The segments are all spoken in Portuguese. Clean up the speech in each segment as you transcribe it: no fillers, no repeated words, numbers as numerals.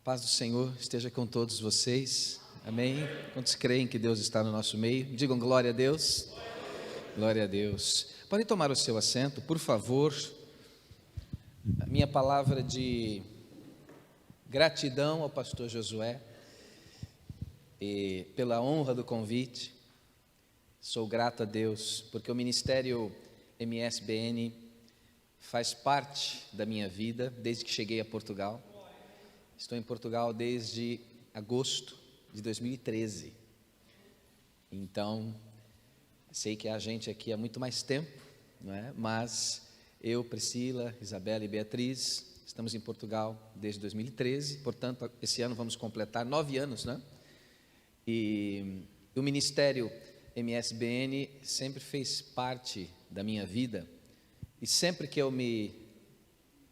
Paz do Senhor esteja com todos vocês, amém? Quantos creem que Deus está no nosso meio? Digam glória a Deus. Glória a Deus. Podem tomar o seu assento, por favor. A minha palavra de gratidão ao pastor Josué e pela honra do convite. Sou grato a Deus, porque o Ministério MSBN faz parte da minha vida desde que cheguei a Portugal. Estou em Portugal desde agosto de 2013. Então, sei que a gente aqui há muito mais tempo, não é? Mas eu, Priscila, Isabela e Beatriz, estamos em Portugal desde 2013, portanto, esse ano vamos completar 9 anos, né? E o Ministério MSBN sempre fez parte da minha vida, e sempre que eu me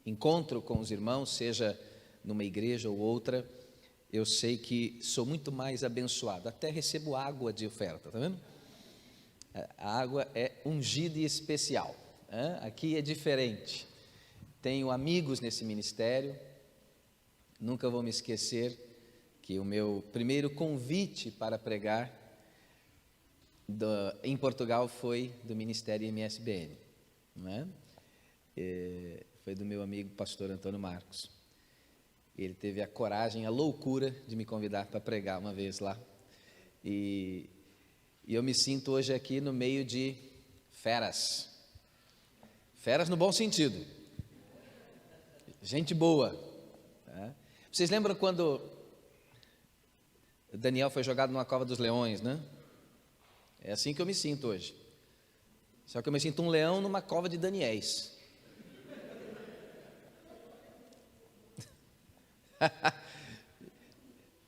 encontro com os irmãos, seja numa igreja ou outra, eu sei que sou muito mais abençoado, até recebo água de oferta, tá vendo? A água é ungida e especial, né? Aqui é diferente. Tenho amigos nesse ministério, nunca vou me esquecer que o meu primeiro convite para pregar em Portugal foi do Ministério MSBN, né? Foi do meu amigo pastor Antônio Marcos. Ele teve a coragem, a loucura de me convidar para pregar uma vez lá. E eu me sinto hoje aqui no meio de feras. Feras no bom sentido. Gente boa. Né? Vocês lembram quando Daniel foi jogado numa cova dos leões, né? É assim que eu me sinto hoje. Só que eu me sinto um leão numa cova de Daniéis.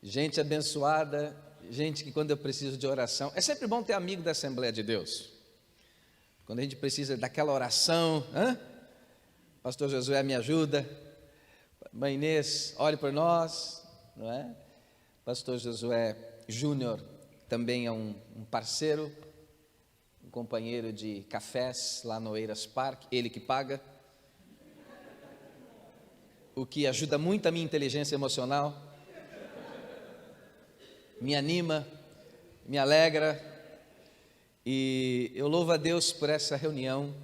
Gente abençoada, gente que quando eu preciso de oração, é sempre bom ter amigo da Assembleia de Deus. Quando a gente precisa daquela oração, Pastor Josué me ajuda, Mãe Inês, ore por nós, não é? Pastor Josué Júnior também é um parceiro, um companheiro de cafés lá no Eiras Park, ele que paga, o que ajuda muito a minha inteligência emocional, me anima, me alegra, e eu louvo a Deus por essa reunião,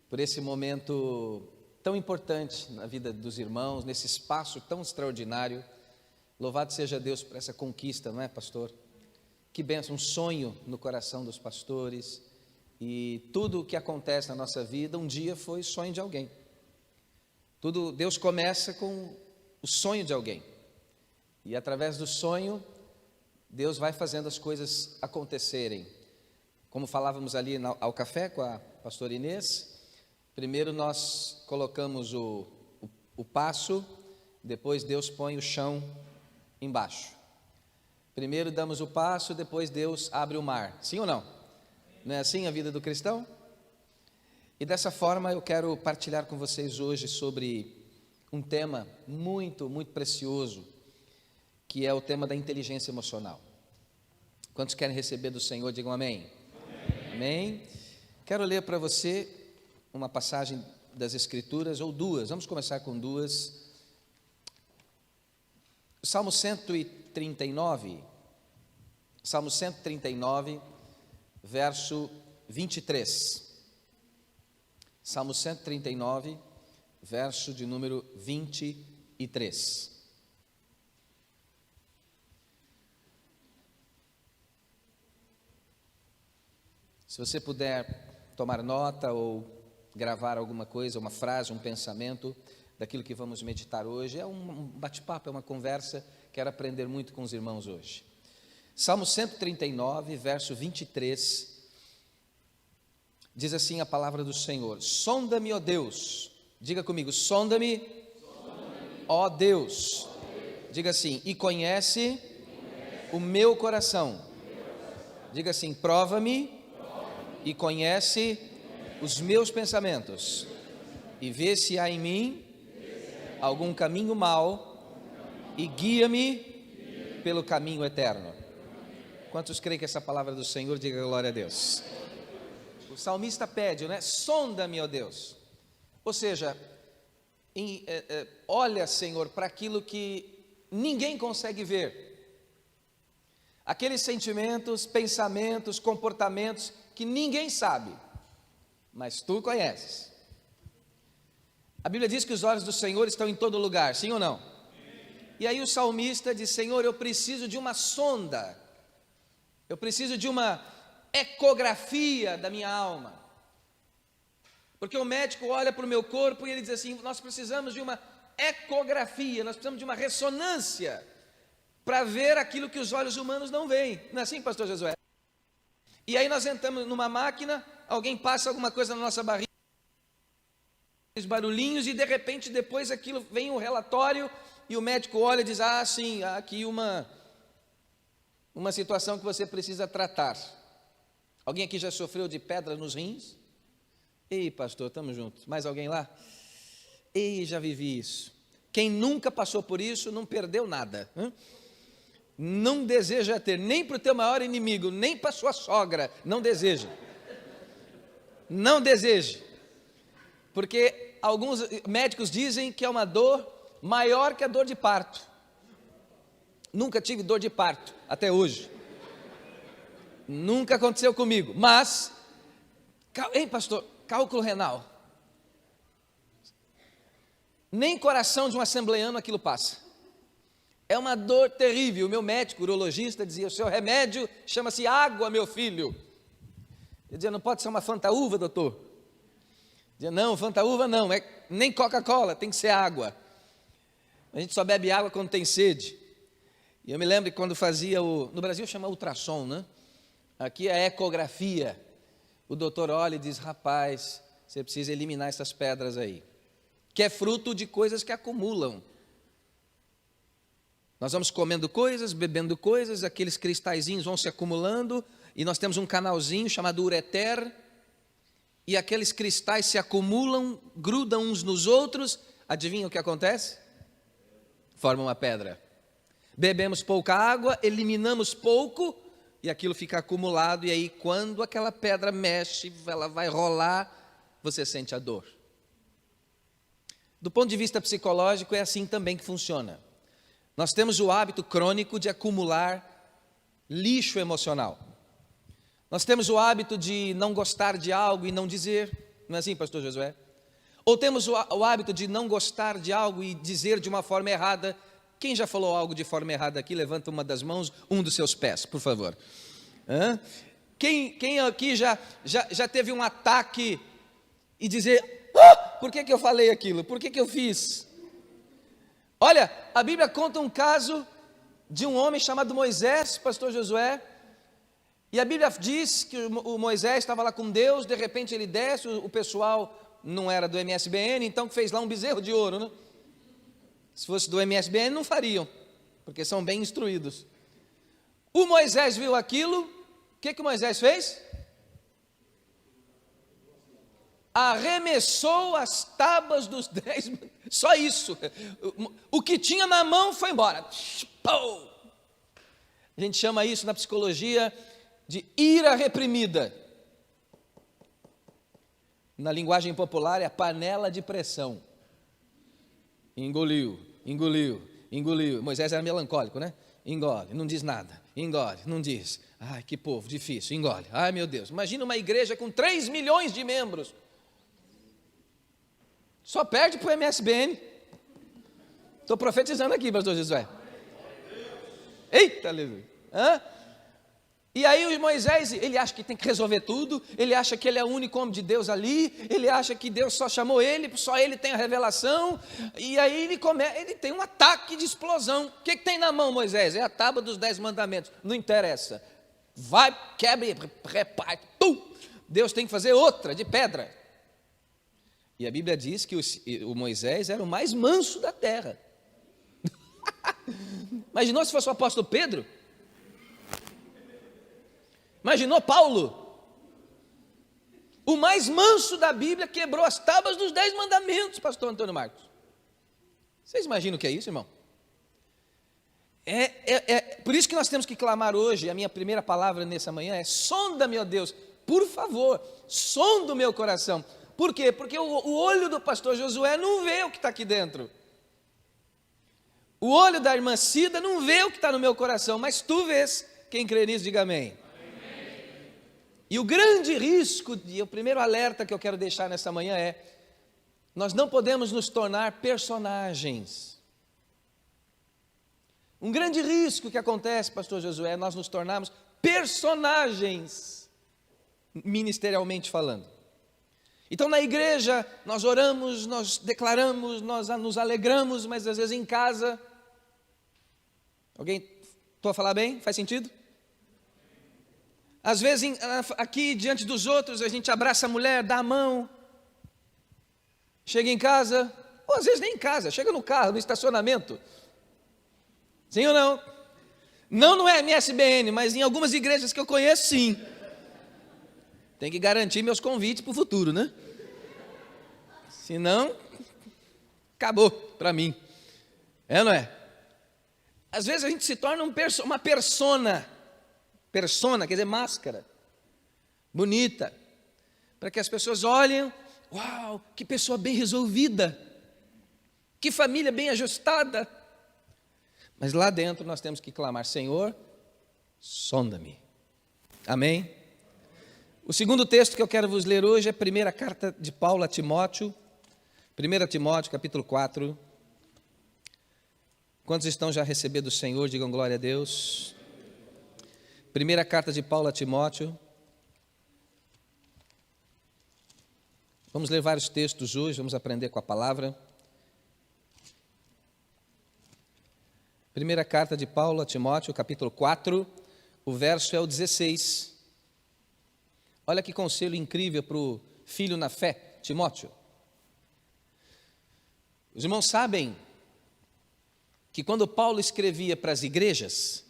por esse momento tão importante na vida dos irmãos, nesse espaço tão extraordinário. Louvado seja Deus por essa conquista, não é, pastor? Que bênção, um sonho no coração dos pastores, e tudo o que acontece na nossa vida, um dia foi sonho de alguém. Tudo, Deus começa com o sonho de alguém, e através do sonho, Deus vai fazendo as coisas acontecerem. Como falávamos ali ao café com a pastora Inês, primeiro nós colocamos o passo, depois Deus põe o chão embaixo. Primeiro damos o passo, depois Deus abre o mar. Sim ou não? Não é assim a vida do cristão? E dessa forma eu quero partilhar com vocês hoje sobre um tema muito, muito precioso, que é o tema da inteligência emocional. Quantos querem receber do Senhor, digam amém. Amém. Amém. Quero ler para você uma passagem das Escrituras, ou duas, vamos começar com duas. Salmo 139, verso 23. Salmo 139, verso de número 23. Se você puder tomar nota ou gravar alguma coisa, uma frase, um pensamento daquilo que vamos meditar hoje, é um bate-papo, é uma conversa, quero aprender muito com os irmãos hoje. Salmo 139, verso 23. Diz assim a palavra do Senhor: sonda-me, ó Deus, diga comigo, sonda-me, ó Deus, diga assim, e conhece o meu coração, diga assim, prova-me e conhece os meus pensamentos, e vê se há em mim algum caminho mau, e guia-me pelo caminho eterno. Quantos creem que essa palavra do Senhor? Diga glória a Deus. O salmista pede, né? Sonda-me, ó Deus. Ou seja, olha, Senhor, para aquilo que ninguém consegue ver. Aqueles sentimentos, pensamentos, comportamentos que ninguém sabe, mas tu conheces. A Bíblia diz que os olhos do Senhor estão em todo lugar, sim ou não? E aí o salmista diz: Senhor, eu preciso de uma sonda, eu preciso de uma ecografia da minha alma, porque o médico olha para o meu corpo e ele diz assim: nós precisamos de uma ecografia, nós precisamos de uma ressonância, para ver aquilo que os olhos humanos não veem. Não é assim, pastor Josué? E aí nós entramos numa máquina, alguém passa alguma coisa na nossa barriga, os barulhinhos, e de repente depois aquilo vem um relatório, e o médico olha e diz: ah, sim, há aqui uma situação que você precisa tratar. Alguém aqui já sofreu de pedra nos rins? Ei, pastor, estamos juntos. Mais alguém lá? Ei, já vivi isso. Quem nunca passou por isso não perdeu nada. Não deseja ter, nem para o teu maior inimigo, nem para a sua sogra, não deseja. Não deseja. Porque alguns médicos dizem que é uma dor maior que a dor de parto. Nunca tive dor de parto, até hoje. Nunca aconteceu comigo, mas, ei pastor, cálculo renal. Nem coração de um assembleano aquilo passa. É uma dor terrível. O meu médico, urologista, dizia: o seu remédio chama-se água, meu filho. Eu dizia: não pode ser uma fantaúva, doutor? Eu dizia: não, fantaúva não, nem Coca-Cola, tem que ser água. A gente só bebe água quando tem sede. E eu me lembro que quando fazia no Brasil chama ultrassom, né? Aqui é ecografia. O doutor olha e diz: rapaz, você precisa eliminar essas pedras aí, que é fruto de coisas que acumulam. Nós vamos comendo coisas, bebendo coisas, aqueles cristalzinhos vão se acumulando, e nós temos um canalzinho chamado ureter, e aqueles cristais se acumulam, grudam uns nos outros. Adivinha o que acontece? Formam uma pedra. Bebemos pouca água, eliminamos pouco, e aquilo fica acumulado, e aí quando aquela pedra mexe, ela vai rolar, você sente a dor. Do ponto de vista psicológico, é assim também que funciona. Nós temos o hábito crônico de acumular lixo emocional. Nós temos o hábito de não gostar de algo e não dizer. Não é assim, pastor Josué? Ou temos o hábito de não gostar de algo e dizer de uma forma errada. Quem já falou algo de forma errada aqui? Levanta uma das mãos, um dos seus pés, por favor. Quem aqui já teve um ataque e dizer: por que eu falei aquilo? Por que eu fiz? Olha, a Bíblia conta um caso de um homem chamado Moisés, pastor Josué, e a Bíblia diz que o Moisés estava lá com Deus, de repente ele desce, o pessoal não era do MSBN, então fez lá um bezerro de ouro, né? Se fosse do MSBN não fariam, porque são bem instruídos. O Moisés viu aquilo, o que Moisés fez? Arremessou as tábuas dos 10, só isso. O que tinha na mão foi embora. A gente chama isso na psicologia de ira reprimida. Na linguagem popular é a panela de pressão. Engoliu. Moisés era melancólico, né? Engole, não diz nada. Engole, não diz. Ai, que povo difícil, engole. Ai, meu Deus, imagina uma igreja com 3 milhões de membros. Só perde para o MSBN. Estou profetizando aqui, pastor Josué. Eita, aleluia. E aí o Moisés, ele acha que tem que resolver tudo, ele acha que ele é o único homem de Deus ali, ele acha que Deus só chamou ele, só ele tem a revelação, e aí ele tem um ataque de explosão. O que tem na mão, Moisés? É a tábua dos 10 mandamentos. Não interessa. Vai, quebra e reparte. Deus tem que fazer outra, de pedra. E a Bíblia diz que o Moisés era o mais manso da terra. Imaginou se fosse o apóstolo Pedro? Imaginou Paulo? O mais manso da Bíblia quebrou as tábuas dos 10 mandamentos, pastor Antônio Marcos. Vocês imaginam o que é isso, irmão? Por isso que nós temos que clamar hoje. A minha primeira palavra nessa manhã é: sonda-me, ó Deus, por favor, sonda o meu coração. Por quê? Porque o olho do pastor Josué não vê o que está aqui dentro. O olho da irmã Cida não vê o que está no meu coração, mas tu vês. Quem crê nisso, diga amém. Amém. E o grande risco, e o primeiro alerta que eu quero deixar nessa manhã é: nós não podemos nos tornar personagens. Um grande risco que acontece, pastor Josué, é nós nos tornarmos personagens, ministerialmente falando. Então na igreja nós oramos, nós declaramos, nós nos alegramos, mas às vezes em casa, alguém, estou a falar bem? Faz sentido? Às vezes aqui diante dos outros a gente abraça a mulher, dá a mão, chega em casa, ou às vezes nem em casa, chega no carro, no estacionamento. Sim ou não? Não é MSBN, mas em algumas igrejas que eu conheço, sim. Tem que garantir meus convites para o futuro, né? Senão, acabou para mim. É ou não é? Às vezes a gente se torna uma persona, quer dizer, máscara, bonita, para que as pessoas olhem, uau, que pessoa bem resolvida, que família bem ajustada. Mas lá dentro nós temos que clamar: Senhor, sonda-me. Amém? O segundo texto que eu quero vos ler hoje é a primeira carta de Paulo a Timóteo, 1 Timóteo, capítulo 4. Quantos estão já recebendo do Senhor? Digam glória a Deus. Primeira carta de Paulo a Timóteo. Vamos ler vários textos hoje, vamos aprender com a palavra. Primeira carta de Paulo a Timóteo, capítulo 4, o verso é o 16. Olha que conselho incrível para o filho na fé, Timóteo. Os irmãos sabem que quando Paulo escrevia para as igrejas,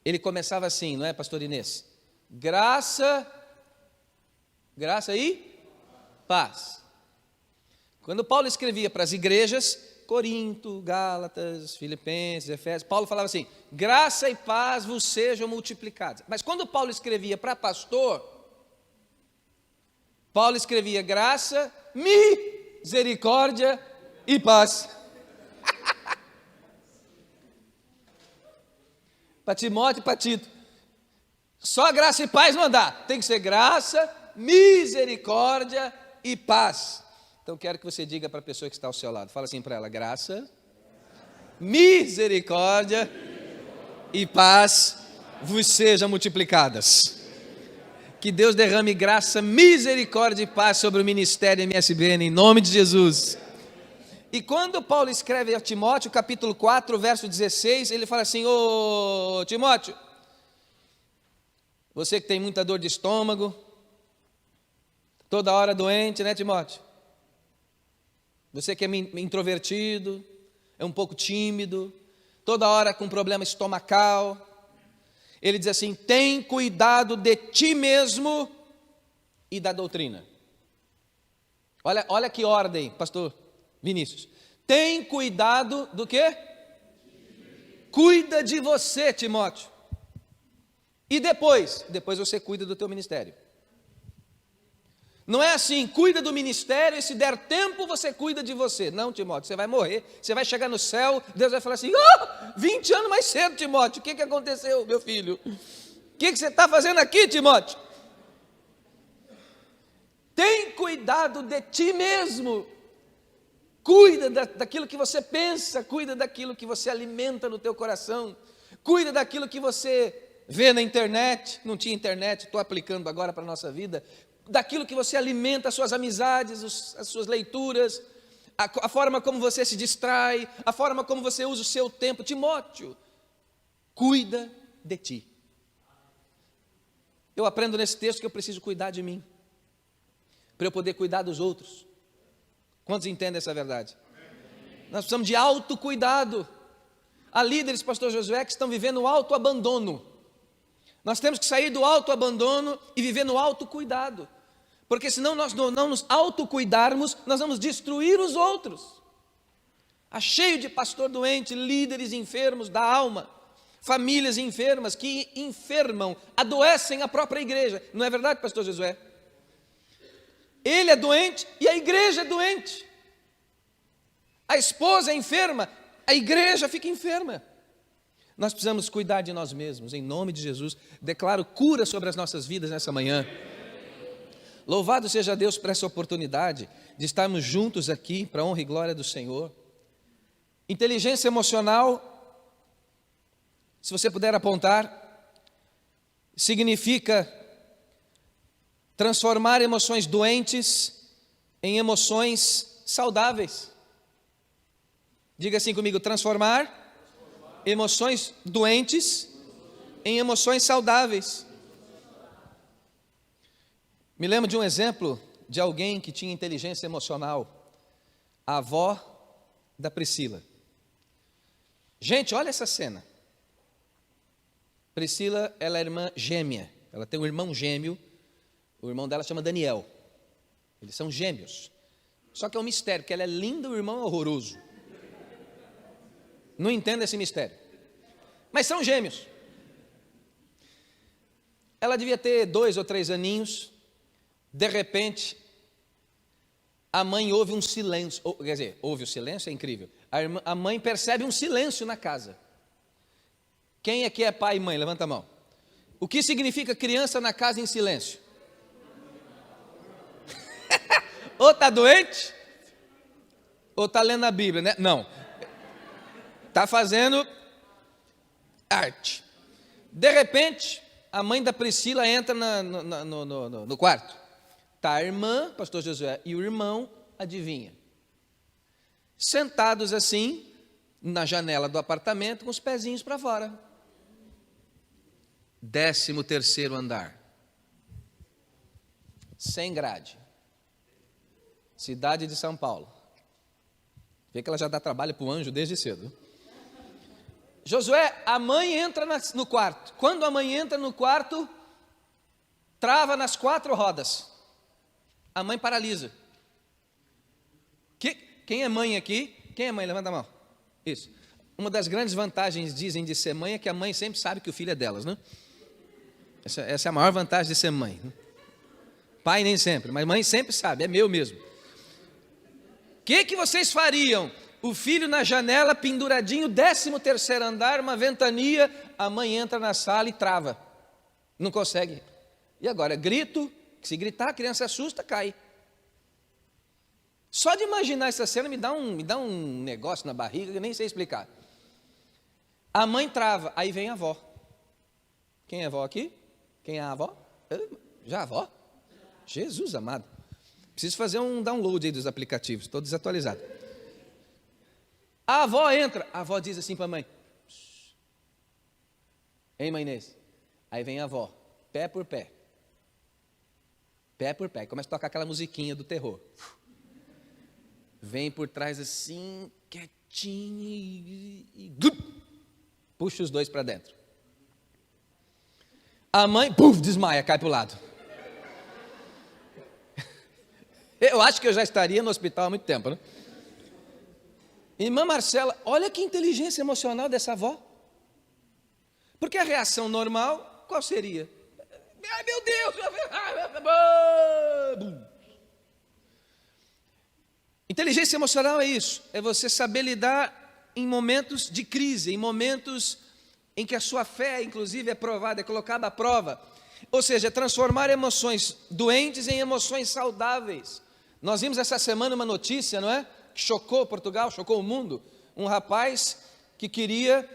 ele começava assim, não é, pastor Inês? Graça e paz. Quando Paulo escrevia para as igrejas, Corinto, Gálatas, Filipenses, Efésios, Paulo falava assim: graça e paz vos sejam multiplicadas. Mas quando Paulo escrevia para pastor, Paulo escrevia graça, misericórdia e paz. Para Timóteo e para Tito. Só graça e paz não dá. Tem que ser graça, misericórdia e paz. Então quero que você diga para a pessoa que está ao seu lado. Fala assim para ela: graça, misericórdia e paz vos sejam multiplicadas. Que Deus derrame graça, misericórdia e paz sobre o ministério MSBN, em nome de Jesus. E quando Paulo escreve a Timóteo, capítulo 4, verso 16, ele fala assim: ô Timóteo, você que tem muita dor de estômago, toda hora doente, né, Timóteo? Você que é introvertido, é um pouco tímido, toda hora com problema estomacal. Ele diz assim: tem cuidado de ti mesmo e da doutrina. Olha que ordem, pastor Vinícius. Tem cuidado do quê? Cuida de você, Timóteo. E depois você cuida do teu ministério. Não é assim, cuida do ministério e se der tempo você cuida de você. Não, Timóteo, você vai morrer, você vai chegar no céu, Deus vai falar assim: 20 anos mais cedo, Timóteo, o que aconteceu, meu filho? O que você está fazendo aqui, Timóteo? Tem cuidado de ti mesmo. Cuida daquilo que você pensa, cuida daquilo que você alimenta no teu coração, cuida daquilo que você vê na internet. Não tinha internet, estou aplicando agora para a nossa vida. Daquilo que você alimenta as suas amizades, as suas leituras, a forma como você se distrai, a forma como você usa o seu tempo. Timóteo, cuida de ti. Eu aprendo nesse texto que eu preciso cuidar de mim, para eu poder cuidar dos outros. Quantos entendem essa verdade? Nós precisamos de autocuidado. Há líderes, pastor Josué, que estão vivendo o autoabandono. Nós temos que sair do autoabandono e viver no autocuidado. Porque senão nós não nos autocuidarmos, nós vamos destruir os outros. Há cheio de pastor doente, líderes enfermos da alma, famílias enfermas que enfermam, adoecem a própria igreja. Não é verdade, pastor Josué? Ele é doente e a igreja é doente. A esposa é enferma, A igreja fica enferma. Nós precisamos cuidar de nós mesmos, em nome de Jesus. Declaro cura sobre as nossas vidas nessa manhã. Louvado seja Deus por essa oportunidade de estarmos juntos aqui para a honra e glória do Senhor. Inteligência emocional, se você puder apontar, significa transformar emoções doentes em emoções saudáveis. Diga assim comigo: transformar emoções doentes em emoções saudáveis. Me lembro de um exemplo de alguém que tinha inteligência emocional, a avó da Priscila. Gente, olha essa cena. Priscila, ela é irmã gêmea, ela tem um irmão gêmeo, o irmão dela chama Daniel. Eles são gêmeos. Só que é um mistério, porque ela é linda e o irmão é horroroso. Não entendo esse mistério. Mas são gêmeos. Ela devia ter 2 ou 3 aninhos. De repente, a mãe ouve um silêncio. Quer dizer, ouve o silêncio, é incrível. A mãe percebe um silêncio na casa. Quem aqui é pai e mãe? Levanta a mão. O que significa criança na casa em silêncio? Ou está doente, ou está lendo a Bíblia, né? Não. Está fazendo arte. De repente, a mãe da Priscila entra no quarto. Está a irmã, pastor Josué, e o irmão, adivinha? Sentados assim, na janela do apartamento, com os pezinhos para fora. 13º andar. Sem grade. Cidade de São Paulo. Vê que ela já dá trabalho para o anjo desde cedo. Josué, a mãe entra no quarto. Quando a mãe entra no quarto, trava nas 4 rodas. A mãe paralisa. Quem é mãe aqui? Quem é mãe? Levanta a mão. Isso. Uma das grandes vantagens, dizem, de ser mãe é que a mãe sempre sabe que o filho é delas, né? Essa é a maior vantagem de ser mãe. Pai nem sempre, mas mãe sempre sabe, é meu mesmo. O que vocês fariam? O filho na janela, penduradinho, 13º andar, uma ventania, a mãe entra na sala e trava. Não consegue. E agora, grito, se gritar, a criança assusta, cai. Só de imaginar essa cena me dá um negócio na barriga que eu nem sei explicar. A mãe trava, aí vem a avó. Quem é a avó aqui? Quem é a avó? Já a avó? Jesus amado. Preciso fazer um download aí dos aplicativos, estou desatualizado. A avó entra, a avó diz assim para a mãe: ei, mãe Inês. Aí vem a avó, pé por pé. Pé por pé. Começa a tocar aquela musiquinha do terror. Vem por trás assim, quietinho e puxa os 2 para dentro. A mãe, desmaia, cai para o lado. Eu acho que eu já estaria no hospital há muito tempo, né? Irmã Marcela, olha que inteligência emocional dessa avó. Porque a reação normal, qual seria? Ai, meu Deus! Inteligência emocional é isso, é você saber lidar em momentos de crise, em momentos em que a sua fé, inclusive, é provada, é colocada à prova. Ou seja, transformar emoções doentes em emoções saudáveis. Nós vimos essa semana uma notícia, não é? Que chocou Portugal, chocou o mundo. Um rapaz que queria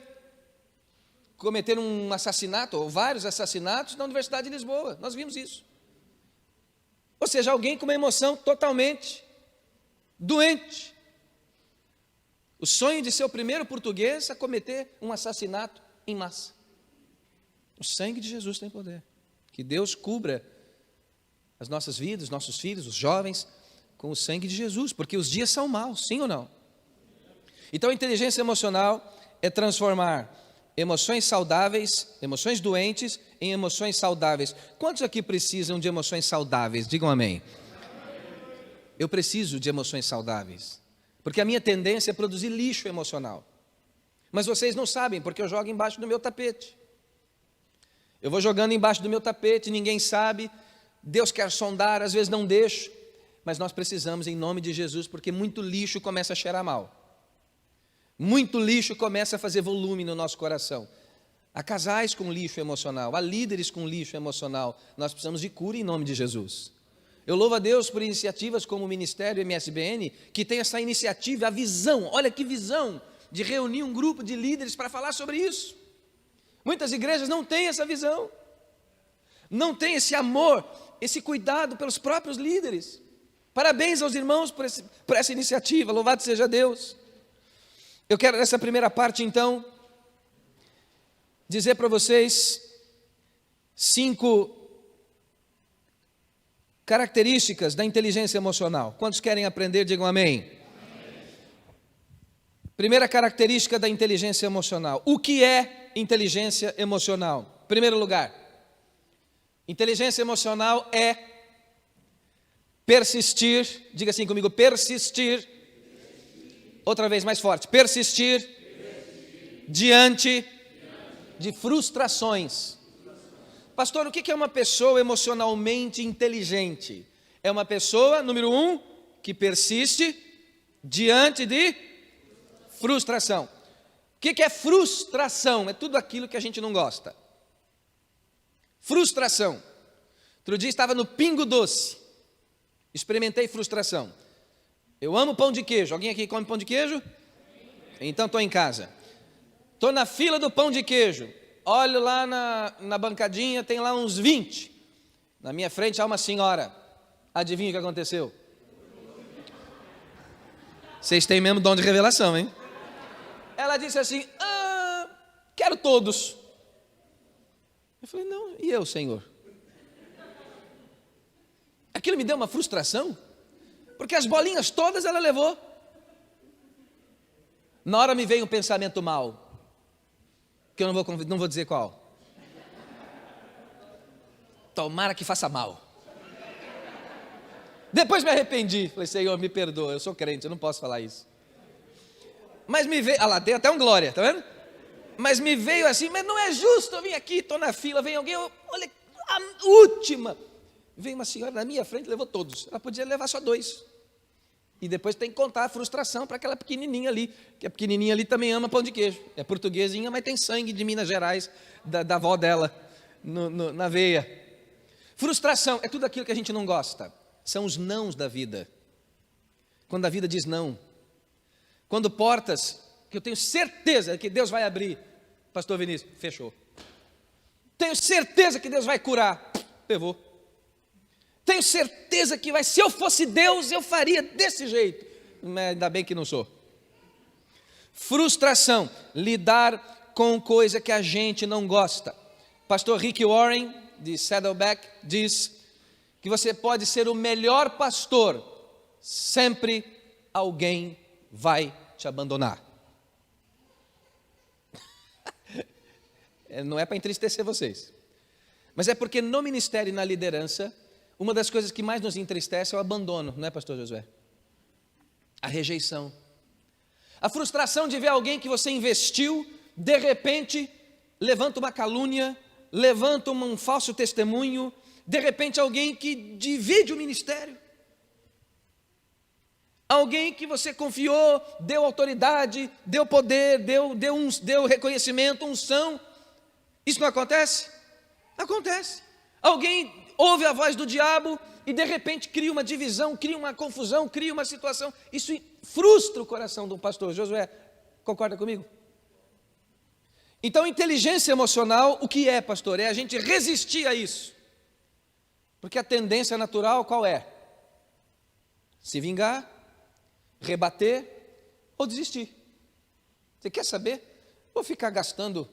cometer um assassinato, ou vários assassinatos, na Universidade de Lisboa. Nós vimos isso. Ou seja, alguém com uma emoção totalmente doente. O sonho de ser o primeiro português a cometer um assassinato em massa. O sangue de Jesus tem poder. Que Deus cubra as nossas vidas, os nossos filhos, os jovens, com o sangue de Jesus, porque os dias são maus, sim ou não? Então a inteligência emocional é transformar emoções saudáveis, emoções doentes, em emoções saudáveis. Quantos aqui precisam de emoções saudáveis? Digam amém. Eu preciso de emoções saudáveis, porque a minha tendência é produzir lixo emocional. Mas vocês não sabem, porque eu jogo embaixo do meu tapete. Eu vou jogando embaixo do meu tapete, ninguém sabe. Deus quer sondar, às vezes não deixo. Mas nós precisamos, em nome de Jesus, porque muito lixo começa a cheirar mal. muito lixo começa a fazer volume no nosso coração. Há casais com lixo emocional, há líderes com lixo emocional. Nós precisamos de cura em nome de Jesus. Eu louvo a Deus por iniciativas como o Ministério MSBN, que tem essa iniciativa, a visão, olha que visão, de reunir um grupo de líderes para falar sobre isso. Muitas igrejas não têm essa visão, não têm esse amor, esse cuidado pelos próprios líderes. Parabéns aos irmãos por essa iniciativa, louvado seja Deus. Eu quero nessa primeira parte então, dizer para vocês 5 características da inteligência emocional. Quantos querem aprender, digam amém. Primeira característica da inteligência emocional. O que é inteligência emocional? Primeiro lugar, inteligência emocional é persistir, diga assim comigo, persistir. Outra vez mais forte, persistir diante de frustrações. Pastor, o que é uma pessoa emocionalmente inteligente? É uma pessoa, número 1, que persiste diante de frustração. O que é frustração? É tudo aquilo que a gente não gosta. Frustração. Outro dia estava no Pingo Doce, experimentei frustração. Eu amo pão de queijo. Alguém aqui come pão de queijo? Então estou em casa. Estou na fila do pão de queijo. Olho lá na bancadinha, tem lá uns 20. Na minha frente há uma senhora. Adivinha o que aconteceu? Vocês têm mesmo dom de revelação, hein? Ela disse assim, quero todos. Eu falei, não, e eu, Senhor? Aquilo me deu uma frustração, porque as bolinhas todas ela levou. Na hora me veio um pensamento mau, que eu não vou dizer qual. Tomara que faça mal. Depois me arrependi. Falei, Senhor, me perdoa, eu sou crente, eu não posso falar isso. Mas me veio, lá, tem até um glória, tá vendo? Mas me veio assim, mas não é justo, eu vim aqui, estou na fila, vem alguém, olha, a última. Veio uma senhora na minha frente, levou todos. Ela podia levar só 2. E depois tem que contar a frustração para aquela pequenininha ali, que a pequenininha ali também ama pão de queijo. É portuguesinha, mas tem sangue de Minas Gerais, da avó dela, na veia. Frustração é tudo aquilo que a gente não gosta. São os nãos da vida. Quando a vida diz não. Quando portas, que eu tenho certeza que Deus vai abrir, pastor Vinícius, fechou. Tenho certeza que Deus vai curar, pegou. Tenho certeza que vai, se eu fosse Deus, eu faria desse jeito. Mas ainda bem que não sou. Frustração, lidar com coisa que a gente não gosta. Pastor Rick Warren, de Saddleback, diz que você pode ser o melhor pastor, sempre alguém vai te abandonar. Não é para entristecer vocês, mas é porque no ministério e na liderança, uma das coisas que mais nos entristece é o abandono, não é, pastor Josué? A rejeição. A frustração de ver alguém que você investiu, de repente, levanta uma calúnia, levanta um falso testemunho, de repente alguém que divide o ministério. Alguém que você confiou, deu autoridade, deu poder, deu reconhecimento, unção. Isso não acontece? Acontece. Alguém ouve a voz do diabo e de repente cria uma divisão, cria uma confusão, cria uma situação. Isso frustra o coração de um pastor. Josué, concorda comigo? Então, inteligência emocional, o que é, pastor? É a gente resistir a isso. Porque a tendência natural qual é? Se vingar, rebater ou desistir. Você quer saber? Vou ficar gastando,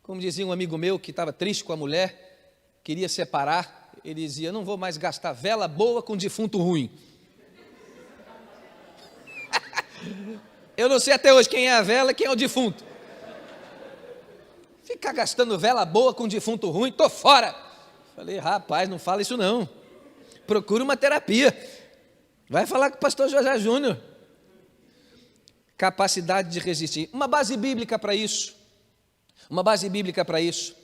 como dizia um amigo meu que estava triste com a mulher, queria separar, ele dizia, não vou mais gastar vela boa com defunto ruim. Eu não sei até hoje quem é a vela e quem é o defunto. Ficar gastando vela boa com defunto ruim, estou fora. Falei, rapaz, não fala isso não. Procura uma terapia. Vai falar com o pastor José Júnior. Capacidade de resistir. Uma base bíblica para isso. Uma base bíblica para isso.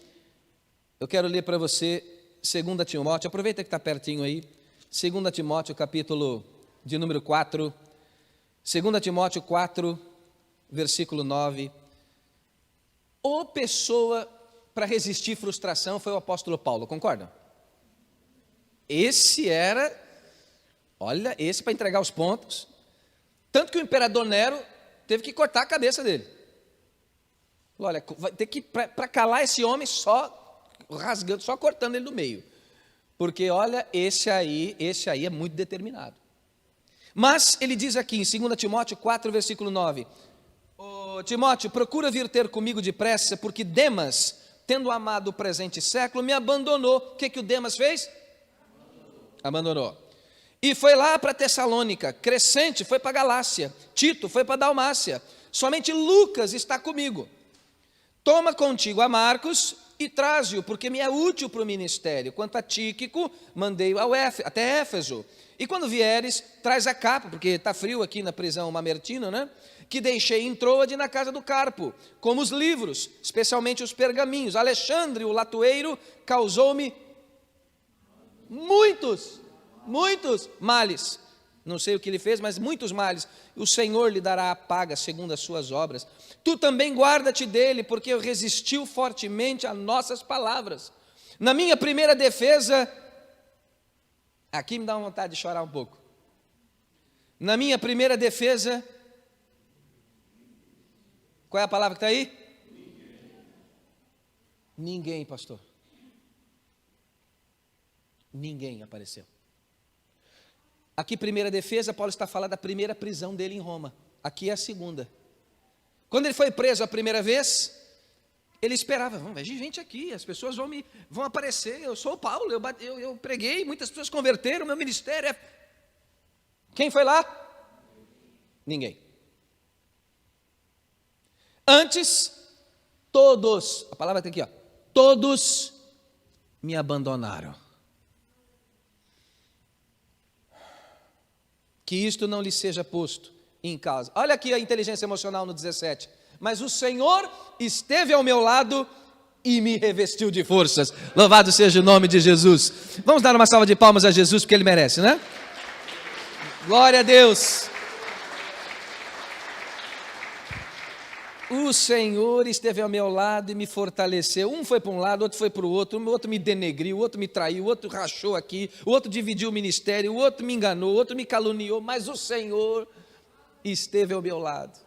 Eu quero ler para você 2 Timóteo, aproveita que está pertinho aí, 2 Timóteo, capítulo de número 4, 2 Timóteo 4, versículo 9. Ou pessoa para resistir frustração foi o apóstolo Paulo, concordam? Esse para entregar os pontos. Tanto que o imperador Nero teve que cortar a cabeça dele. Olha, vai ter que, para calar esse homem, só rasgando, só cortando ele no meio. Porque, olha, esse aí é muito determinado. Mas ele diz aqui em 2 Timóteo 4, versículo 9: Timóteo, procura vir ter comigo depressa, porque Demas, tendo amado o presente século, me abandonou. O que o Demas fez? Abandonou. E foi lá para Tessalônica. Crescente foi para Galácia. Tito foi para Dalmácia. Somente Lucas está comigo. Toma contigo a Marcos e traze-o, porque me é útil para o ministério. Quanto a Tíquico, mandei-o até Éfeso. E quando vieres, traz a capa, porque está frio aqui na prisão Mamertino, né? Que deixei em Troade na casa do Carpo, como os livros, especialmente os pergaminhos. Alexandre, o latoeiro, causou-me muitos males. Não sei o que ele fez, mas muitos males. O Senhor lhe dará a paga segundo as suas obras. Tu também guarda-te dele, porque resistiu fortemente a nossas palavras. Na minha primeira defesa, aqui me dá uma vontade de chorar um pouco. Na minha primeira defesa, qual é a palavra que está aí? Ninguém, pastor. Ninguém apareceu. Aqui, primeira defesa, Paulo está falando da primeira prisão dele em Roma. Aqui é a segunda. Quando ele foi preso a primeira vez, ele esperava, vai vir gente aqui, as pessoas vão aparecer, eu sou o Paulo, eu preguei, muitas pessoas converteram, meu ministério é... Quem foi lá? Ninguém. Antes, todos, a palavra está aqui, todos me abandonaram. Que isto não lhe seja posto em causa. Olha aqui a inteligência emocional no 17. Mas o Senhor esteve ao meu lado e me revestiu de forças. Louvado seja o nome de Jesus. Vamos dar uma salva de palmas a Jesus, porque Ele merece, né? Glória a Deus. O Senhor esteve ao meu lado e me fortaleceu. Um foi para um lado, outro foi para o outro me denegriu, o outro me traiu, o outro rachou aqui, o outro dividiu o ministério, o outro me enganou, o outro me caluniou, mas o Senhor esteve ao meu lado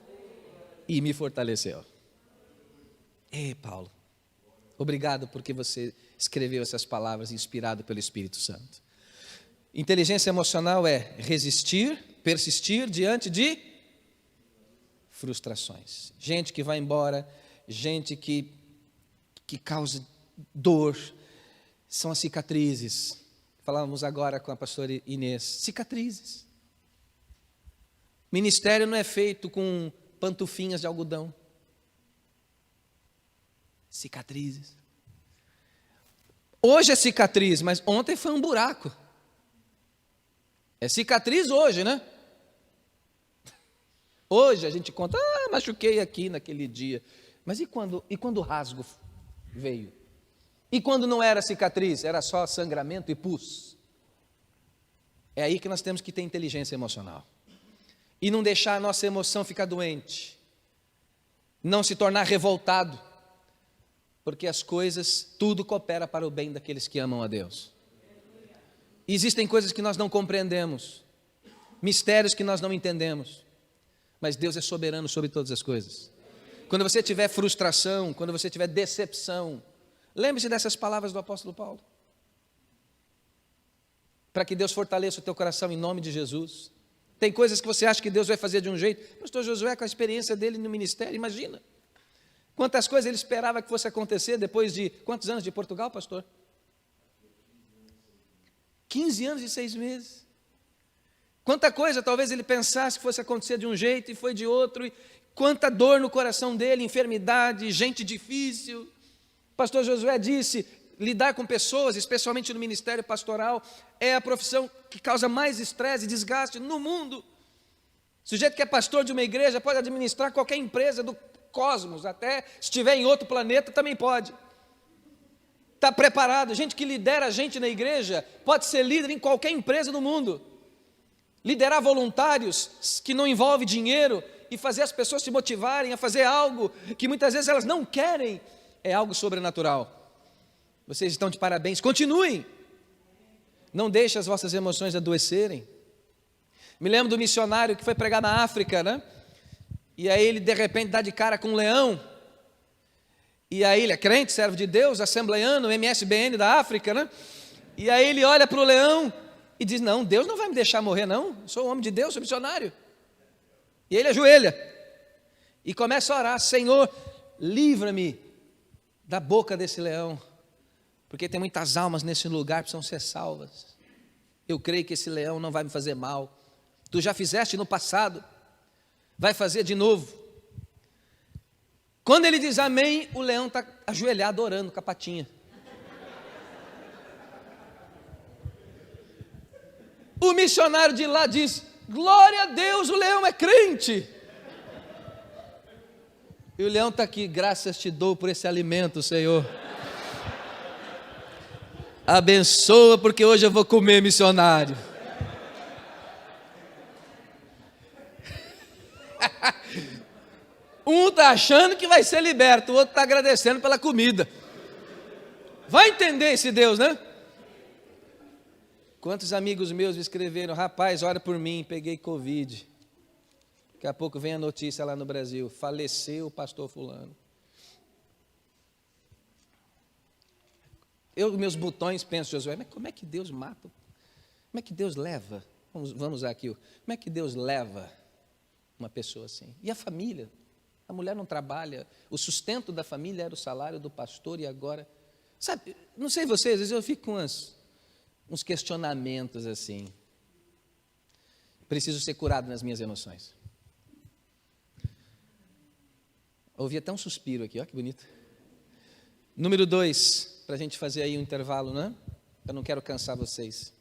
e me fortaleceu. Ei, Paulo, obrigado porque você escreveu essas palavras inspirado pelo Espírito Santo. Inteligência emocional é resistir, persistir diante de frustrações. Gente que vai embora, gente que causa dor, são as cicatrizes. Falávamos agora com a pastora Inês, cicatrizes. Ministério não é feito com pantufinhas de algodão. Cicatrizes. Hoje é cicatriz, mas ontem foi um buraco. É cicatriz hoje, né? Hoje a gente conta, machuquei aqui naquele dia. Mas e quando o rasgo veio? E quando não era cicatriz, era só sangramento e pus? É aí que nós temos que ter inteligência emocional. E não deixar a nossa emoção ficar doente. Não se tornar revoltado. Porque as coisas, tudo coopera para o bem daqueles que amam a Deus. E existem coisas que nós não compreendemos. Mistérios que nós não entendemos. Mas Deus é soberano sobre todas as coisas. Quando você tiver frustração, quando você tiver decepção, lembre-se dessas palavras do apóstolo Paulo. Para que Deus fortaleça o teu coração em nome de Jesus. Tem coisas que você acha que Deus vai fazer de um jeito. Pastor Josué, com a experiência dele no ministério, imagina. Quantas coisas ele esperava que fosse acontecer depois de quantos anos de Portugal, pastor? 15 anos e 6 meses. Quanta coisa talvez ele pensasse que fosse acontecer de um jeito e foi de outro, e quanta dor no coração dele, enfermidade, gente difícil. Pastor Josué disse, lidar com pessoas, especialmente no ministério pastoral, é a profissão que causa mais estresse e desgaste no mundo. O sujeito que é pastor de uma igreja pode administrar qualquer empresa do cosmos, até se estiver em outro planeta também pode. Está preparado, gente que lidera gente na igreja, pode ser líder em qualquer empresa do mundo. Liderar voluntários que não envolve dinheiro e fazer as pessoas se motivarem a fazer algo que muitas vezes elas não querem, é algo sobrenatural. Vocês estão de parabéns, continuem. Não deixem as vossas emoções adoecerem. Me lembro do missionário que foi pregar na África, né? E aí ele de repente dá de cara com um leão. E aí ele é crente, servo de Deus, assembleiano, MSBN da África, né? E aí ele olha para o leão e diz: não, Deus não vai me deixar morrer, não. Eu sou um homem de Deus, sou missionário. E ele ajoelha e começa a orar: Senhor, livra-me da boca desse leão, porque tem muitas almas nesse lugar que precisam ser salvas. Eu creio que esse leão não vai me fazer mal. Tu já fizeste no passado, vai fazer de novo. Quando ele diz amém, o leão está ajoelhado orando com a patinha. O missionário de lá diz: glória a Deus, o leão é crente. E o leão está aqui: graças te dou por esse alimento, Senhor. Abençoa, porque hoje eu vou comer, missionário. Um está achando que vai ser liberto, o outro está agradecendo pela comida. Vai entender esse Deus, né? Quantos amigos meus me escreveram: rapaz, ora por mim, peguei Covid. Daqui a pouco vem a notícia lá no Brasil: faleceu o pastor fulano. Eu, meus botões, penso: Josué, mas como é que Deus mata? Como é que Deus leva? Vamos usar aqui. Como é que Deus leva uma pessoa assim? E a família? A mulher não trabalha, o sustento da família era o salário do pastor e agora... Sabe, não sei vocês, às vezes eu fico com uns questionamentos assim. Preciso ser curado nas minhas emoções. Ouvi até um suspiro aqui, olha que bonito. Número 2, para a gente fazer aí um intervalo, né? Eu não quero cansar vocês.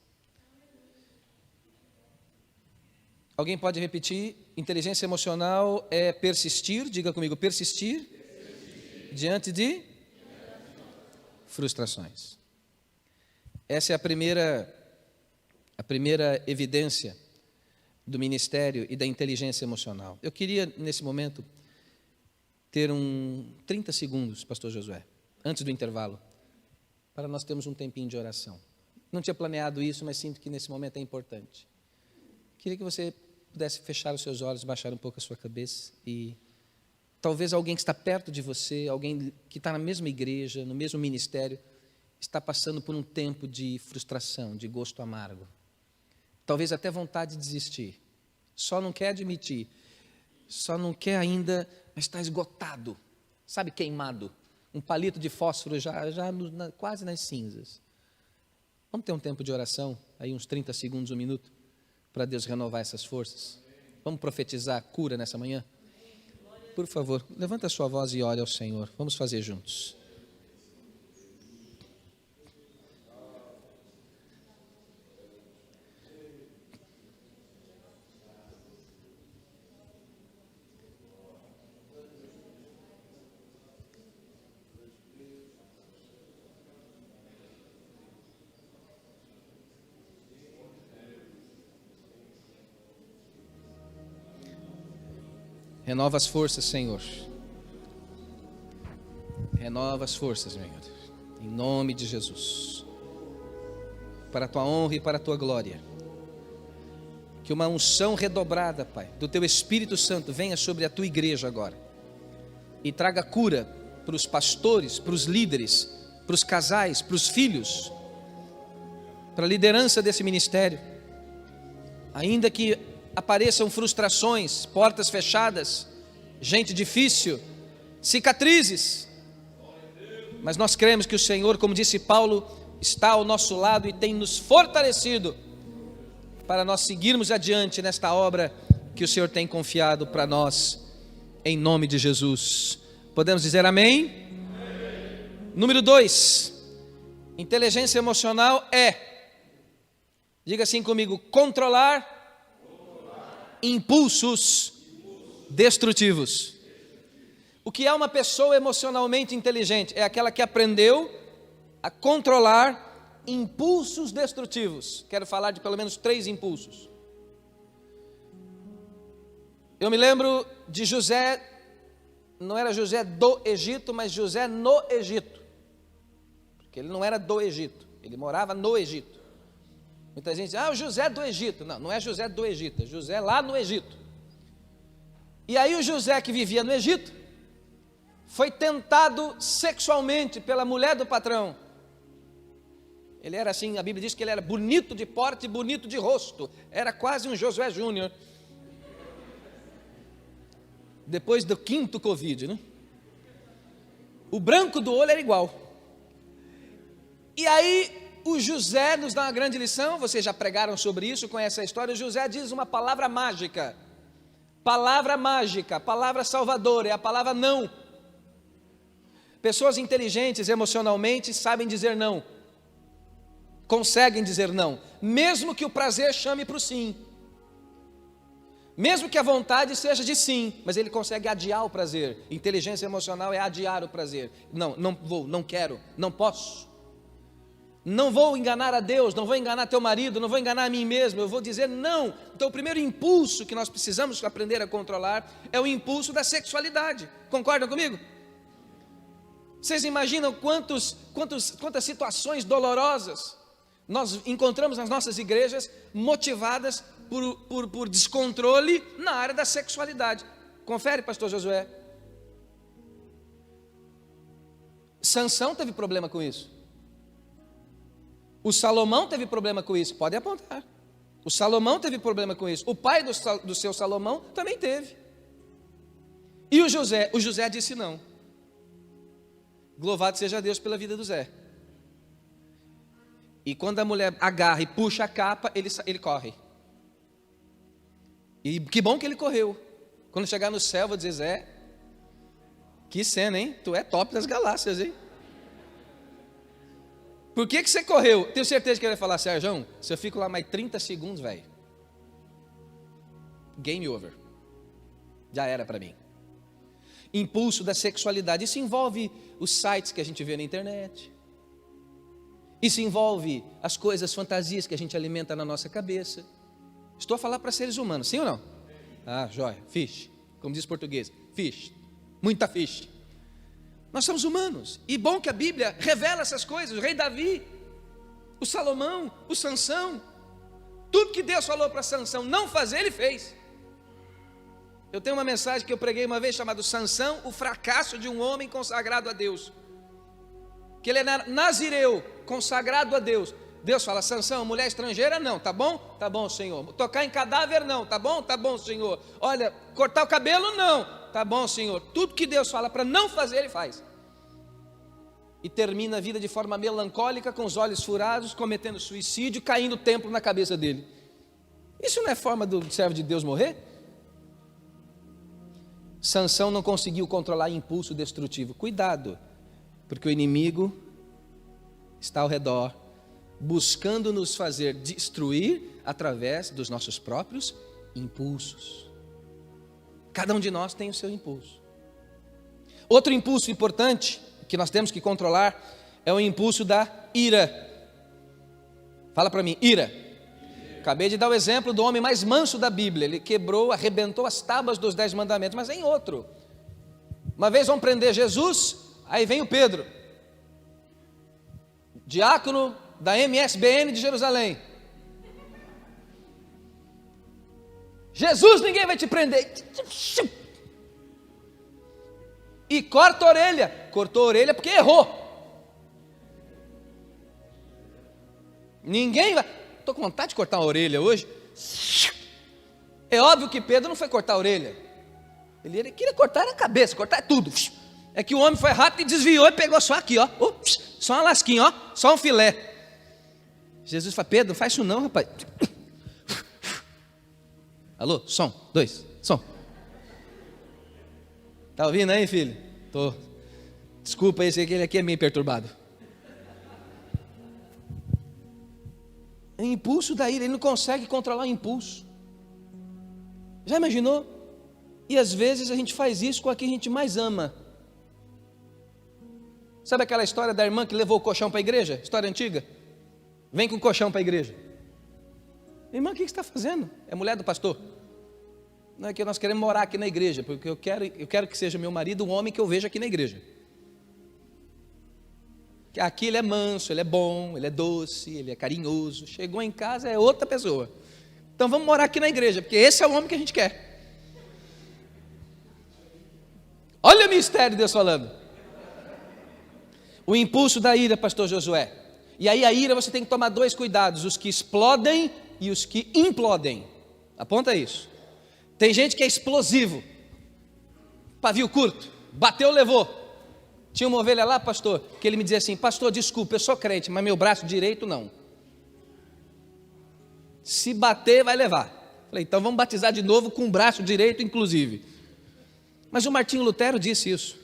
Alguém pode repetir? Inteligência emocional é persistir, diga comigo, persistir. Diante de frustrações. Essa é a primeira evidência do ministério e da inteligência emocional. Eu queria, nesse momento, ter 30 segundos, pastor Josué, antes do intervalo, para nós termos um tempinho de oração. Não tinha planeado isso, mas sinto que nesse momento é importante. Queria que você pudesse fechar os seus olhos, baixar um pouco a sua cabeça e talvez alguém que está perto de você, alguém que está na mesma igreja, no mesmo ministério, está passando por um tempo de frustração, de gosto amargo. Talvez até vontade de desistir. Só não quer admitir, só não quer ainda, mas está esgotado, sabe, queimado. Um palito de fósforo quase nas cinzas. Vamos ter um tempo de oração, aí uns 30 segundos, 1 minuto, para Deus renovar essas forças. Vamos profetizar cura nessa manhã? Por favor, levanta a sua voz e ore ao Senhor. Vamos fazer juntos. Renova as forças, Senhor. Renova as forças, Senhor. Em nome de Jesus. Para a tua honra e para a tua glória. Que uma unção redobrada, Pai, do teu Espírito Santo venha sobre a tua igreja agora. E traga cura para os pastores, para os líderes, para os casais, para os filhos, para a liderança desse ministério. Ainda que apareçam frustrações, portas fechadas, gente difícil, cicatrizes, mas nós cremos que o Senhor, como disse Paulo, está ao nosso lado e tem nos fortalecido para nós seguirmos adiante nesta obra que o Senhor tem confiado para nós, em nome de Jesus. Podemos dizer amém? Amém. Número 2, inteligência emocional diga assim comigo, controlar impulsos destrutivos. O que é uma pessoa emocionalmente inteligente? É aquela que aprendeu a controlar impulsos destrutivos. Quero falar de pelo menos 3 impulsos. Eu me lembro de José, não era José do Egito, mas José no Egito. Porque ele não era do Egito, ele morava no Egito. Muita gente diz, o José do Egito. Não, não é José do Egito, é José lá no Egito. E aí o José, que vivia no Egito, foi tentado sexualmente pela mulher do patrão. Ele era assim, a Bíblia diz que ele era bonito de porte e bonito de rosto. Era quase um Josué Júnior. Depois do 5º Covid, né? O branco do olho era igual. E aí o José nos dá uma grande lição. Vocês já pregaram sobre isso, conhecem a história. O José diz uma palavra mágica. Palavra mágica, palavra salvadora, é a palavra não. Pessoas inteligentes emocionalmente sabem dizer não. Conseguem dizer não, mesmo que o prazer chame para o sim, mesmo que a vontade seja de sim, mas ele consegue adiar o prazer. Inteligência emocional é adiar o prazer. Não, não vou, não quero, não posso, não vou enganar a Deus, não vou enganar teu marido, não vou enganar a mim mesmo, eu vou dizer não. Então o primeiro impulso que nós precisamos aprender a controlar é o impulso da sexualidade. Concordam comigo? Vocês imaginam quantas situações dolorosas nós encontramos nas nossas igrejas motivadas por descontrole na área da sexualidade? Confere, pastor Josué. Sansão teve problema com isso. O Salomão teve problema com isso. Pode apontar. O Salomão teve problema com isso. O pai do seu Salomão também teve. E o José disse não. Louvado seja Deus pela vida do Zé. E quando a mulher agarra e puxa a capa, ele corre. E que bom que ele correu. Quando chegar no céu, vou dizer, Zé, que cena, hein? Tu é top das galáxias, hein? Por que você correu? Tenho certeza que ele vai falar, Sérgio, se eu fico lá mais 30 segundos, velho, game over. Já era para mim. Impulso da sexualidade. Isso envolve os sites que a gente vê na internet. Isso envolve as coisas, fantasias que a gente alimenta na nossa cabeça. Estou a falar para seres humanos, sim ou não? Joia, fish, como diz português, fish, muita fish. Nós somos humanos, e bom que a Bíblia revela essas coisas. O rei Davi, o Salomão, o Sansão, tudo que Deus falou para Sansão não fazer, ele fez. Eu tenho uma mensagem que eu preguei uma vez chamada Sansão, o fracasso de um homem consagrado a Deus. Que ele é nazireu, consagrado a Deus. Deus fala, Sansão, mulher estrangeira não, tá bom? Tá bom, Senhor. Tocar em cadáver não, tá bom? Tá bom, Senhor. Olha, cortar o cabelo não, tá bom, Senhor. Tudo que Deus fala para não fazer, ele faz. E termina a vida de forma melancólica, com os olhos furados, cometendo suicídio, caindo o templo na cabeça dele. Isso não é forma do servo de Deus morrer? Sansão não conseguiu controlar impulso destrutivo. Cuidado, porque o inimigo está ao redor, buscando nos fazer destruir através dos nossos próprios impulsos. Cada um de nós tem o seu impulso. Outro impulso importante que nós temos que controlar é o impulso da ira. Fala para mim, ira. Acabei de dar o exemplo do homem mais manso da Bíblia. Ele quebrou, arrebentou as tábuas dos 10 mandamentos, mas em outro. Uma vez vão prender Jesus, aí vem o Pedro, diácono da MSBN de Jerusalém. Jesus, ninguém vai te prender. E corta a orelha. Cortou a orelha porque errou. Ninguém vai. Estou com vontade de cortar a orelha hoje. É óbvio que Pedro não foi cortar a orelha. Ele queria cortar a cabeça, cortar tudo. É que o homem foi rápido e desviou e pegou só aqui, ó. Só uma lasquinha, ó. Só um filé. Jesus fala, Pedro, não faz isso não, rapaz. Alô, som, 2, som. Tá ouvindo aí, filho? Tô. Desculpa, esse aqui é meio perturbado. É impulso da ira, ele não consegue controlar o impulso. Já imaginou? E às vezes a gente faz isso com a quem a gente mais ama. Sabe aquela história da irmã que levou o colchão para a igreja? História antiga? Vem com o colchão para a igreja. Irmã, o que você está fazendo? É mulher do pastor. Não é que nós queremos morar aqui na igreja, porque eu quero que seja meu marido um homem que eu veja aqui na igreja. Que aqui ele é manso, ele é bom, ele é doce, ele é carinhoso. Chegou em casa é outra pessoa. Então vamos morar aqui na igreja, porque esse é o homem que a gente quer. Olha o mistério de Deus falando. O impulso da ira, pastor Josué. E aí a ira você tem que tomar 2 cuidados: os que explodem e os que implodem. Aponta isso. Tem gente que é explosivo, pavio curto, bateu, levou. Tinha uma ovelha lá, pastor, que ele me dizia assim: pastor, desculpa, eu sou crente, mas meu braço direito não. Se bater, vai levar. Falei, então vamos batizar de novo com o braço direito, inclusive. Mas o Martinho Lutero disse isso.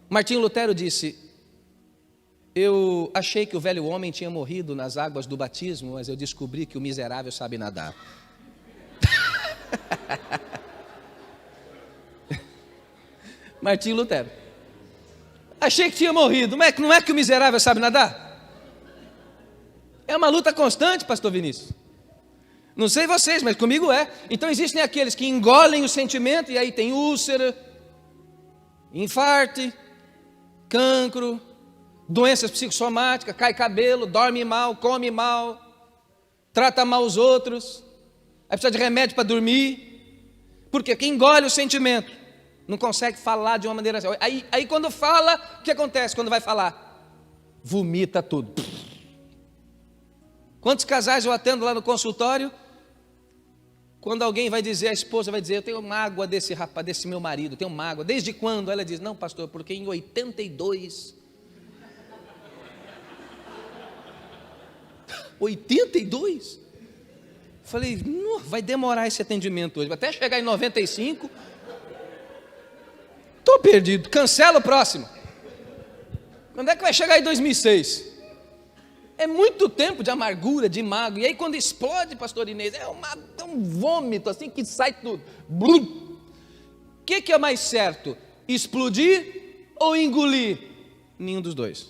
Martinho Lutero disse: eu achei que o velho homem tinha morrido nas águas do batismo, mas eu descobri que o miserável sabe nadar. Martinho Lutero. Achei que tinha morrido, mas não é que o miserável sabe nadar? É uma luta constante, pastor Vinícius. Não sei vocês, mas comigo é. Então existem aqueles que engolem o sentimento, e aí tem úlcera, infarte, cancro, doenças psicossomáticas, cai cabelo, dorme mal, come mal, trata mal os outros, aí precisa de remédio para dormir. Porque quem engole o sentimento não consegue falar de uma maneira assim. Aí quando fala, o que acontece quando vai falar? Vomita tudo. Quantos casais eu atendo lá no consultório? Quando alguém vai dizer, a esposa vai dizer: eu tenho mágoa desse rapaz, desse meu marido, tenho mágoa. Desde quando? Ela diz: não, pastor, porque em 82. 82? Falei, vai demorar esse atendimento hoje, até chegar em 95. Estou perdido, cancela o próximo. Quando é que vai chegar em 2006? É muito tempo de amargura, de mágoa. E aí quando explode, pastor Inês, é um vômito assim que sai tudo. Blum. O que é mais certo? Explodir ou engolir? Nenhum dos dois.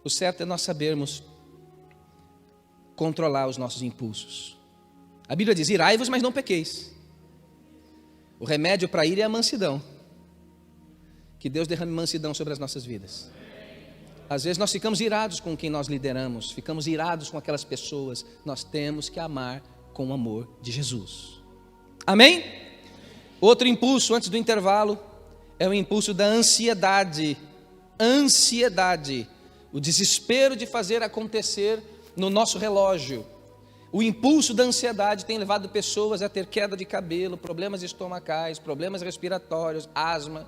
O certo é nós sabermos controlar os nossos impulsos. A Bíblia diz: irai-vos, mas não pequeis. O remédio para a ira é a mansidão. Que Deus derrame mansidão sobre as nossas vidas. Às vezes nós ficamos irados com quem nós lideramos, ficamos irados com aquelas pessoas. Nós temos que amar com o amor de Jesus. Amém? Outro impulso antes do intervalo é o impulso da ansiedade. Ansiedade, o desespero de fazer acontecer no nosso relógio. O impulso da ansiedade tem levado pessoas a ter queda de cabelo, problemas estomacais, problemas respiratórios, asma,